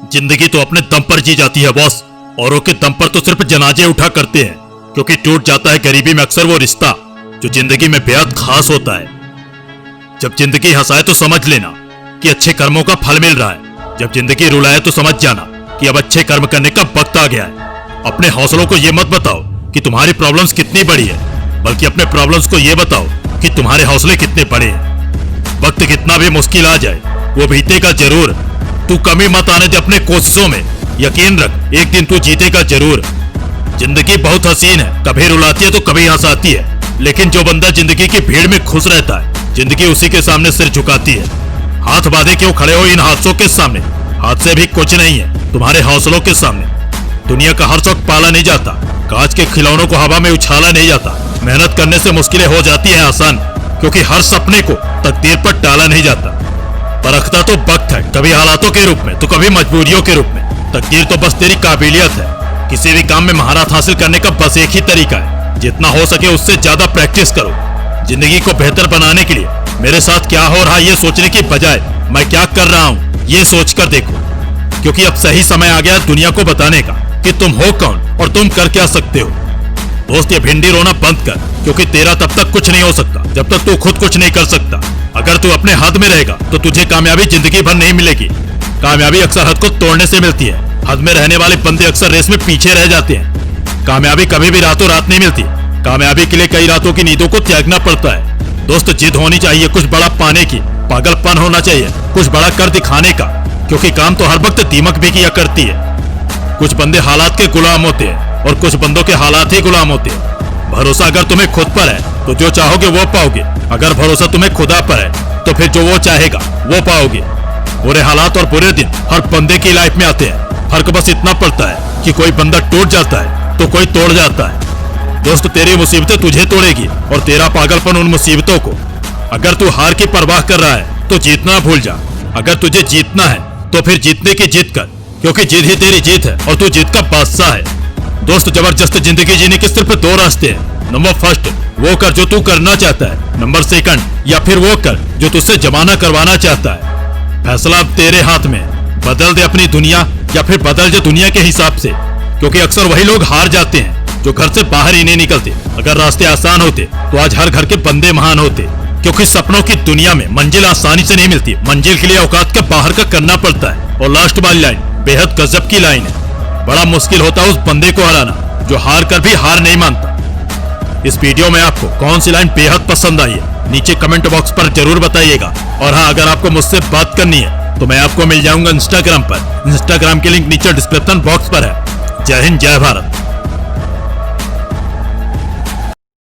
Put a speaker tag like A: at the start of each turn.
A: जिंदगी तो अपने दम पर जी जाती है बॉस। औरों के दम पर तो सिर्फ जनाजे उठा करते हैं, क्योंकि टूट जाता है गरीबी में अक्सर वो रिश्ता जो जिंदगी में बेहद खास होता है। जब जिंदगी हंसाए तो समझ लेना कि अच्छे कर्मों का फल मिल रहा है। जब जिंदगी रुलाए तो समझ जाना कि अब अच्छे कर्म करने का वक्त आ गया है। अपने हौसलों को ये मत बताओ कि तुम्हारी प्रॉब्लम्स कितनी बड़ी है, बल्कि अपने प्रॉब्लम्स को ये बताओ कि तुम्हारे हौसले कितने बड़े हैं। वक्त कितना भी मुश्किल आ जाए वो बीतेगा जरूर। तू कमी मत आने दे अपने कोशिशों में, यकीन रख एक दिन तू जीतेगा जरूर। जिंदगी बहुत हसीन है, कभी रुलाती है तो कभी हंसाती है, लेकिन जो बंदा जिंदगी की भीड़ में खुश रहता है जिंदगी उसी के सामने सिर झुकाती है। हाथ बांधे क्यों खड़े हो इन हादसों के सामने? हाथ से भी कुछ नहीं है तुम्हारे हौसलों के सामने। दुनिया का हर शौक पाला नहीं जाता, कांच के खिलौनों को हवा में उछाला नहीं जाता। मेहनत करने से मुश्किलें हो जाती है आसान, क्योंकि हर सपने को तकदीर पर टाला नहीं जाता। परखता तो वक्त है, कभी हालातों के रूप में तो कभी मजबूरियों के रूप में। तकदीर तो बस तेरी काबिलियत है। किसी भी काम में महारत हासिल करने का बस एक ही तरीका है, जितना हो सके उससे ज्यादा प्रैक्टिस करो। जिंदगी को बेहतर बनाने के लिए मेरे साथ क्या हो रहा है ये सोचने की बजाय मैं क्या कर रहा हूँ ये सोच कर देखो, क्योंकि अब सही समय आ गया है दुनिया को बताने का कि तुम हो कौन और तुम कर क्या सकते हो। दोस्त ये भिंडी रोना बंद कर, क्योंकि तेरा तब तक कुछ नहीं हो सकता जब तक तू खुद कुछ नहीं कर सकता। अगर तू अपने हाथ में रहेगा तो तुझे कामयाबी जिंदगी भर नहीं मिलेगी। कामयाबी अक्सर हद को तोड़ने से मिलती है। हद में रहने वाले बंदे अक्सर रेस में पीछे रह जाते हैं। कामयाबी कभी भी रातों रात नहीं मिलती। कामयाबी के लिए कई रातों की नींदों को त्यागना पड़ता है। दोस्त जिद होनी चाहिए कुछ बड़ा पाने की, पागलपन होना चाहिए कुछ बड़ा कर दिखाने का, क्योंकि काम तो हर वक्त दीमक भी किया करती है। कुछ बंदे हालात के गुलाम होते हैं और कुछ बंदों के हालात ही गुलाम होते हैं। भरोसा अगर तुम्हें खुद पर है तो जो चाहोगे वो पाओगे। अगर भरोसा तुम्हें खुदा पर है तो फिर जो वो चाहेगा वो पाओगे। बुरे हालात और बुरे दिन हर बंदे की लाइफ में आते हैं। फर्क बस इतना पड़ता है कि कोई बंदा टूट जाता है तो कोई तोड़ जाता है। दोस्त तेरी मुसीबतें तुझे तोड़ेगी और तेरा पागलपन उन मुसीबतों को। अगर तू हार की परवाह कर रहा है तो जीतना भूल जा। अगर तुझे जीतना है तो फिर जीतने की जीत कर, क्योंकि जीत ही तेरी जीत है और तू जीत का बादशाह है। दोस्त जबरदस्त जिंदगी जीने के सिर्फ दो रास्ते हैं। नंबर फर्स्ट वो कर जो तू करना चाहता है। नंबर सेकंड या फिर वो कर जो तुझसे जमाना करवाना चाहता है। फैसला अब तेरे हाथ में। बदल दे अपनी दुनिया या फिर बदल जा दुनिया के हिसाब से, क्योंकि अक्सर वही लोग हार जाते हैं जो घर से बाहर ही नहीं निकलते। अगर रास्ते आसान होते तो आज हर घर के बंदे महान होते, क्योंकि सपनों की दुनिया में मंजिल आसानी से नहीं मिलती। मंजिल के लिए औकात का बाहर का करना पड़ता है। और लास्ट वाली लाइन बेहद गजब की लाइन है। बड़ा मुश्किल होता है उस बंदे को हराना जो हार कर भी हार नहीं मानता। इस वीडियो में आपको कौन सी लाइन बेहद पसंद आई है नीचे कमेंट बॉक्स पर जरूर बताइएगा। और हाँ, अगर आपको मुझसे बात करनी है तो मैं आपको मिल जाऊंगा इंस्टाग्राम पर। इंस्टाग्राम की लिंक नीचे डिस्क्रिप्शन बॉक्स पर है। जय हिंद, जय भारत।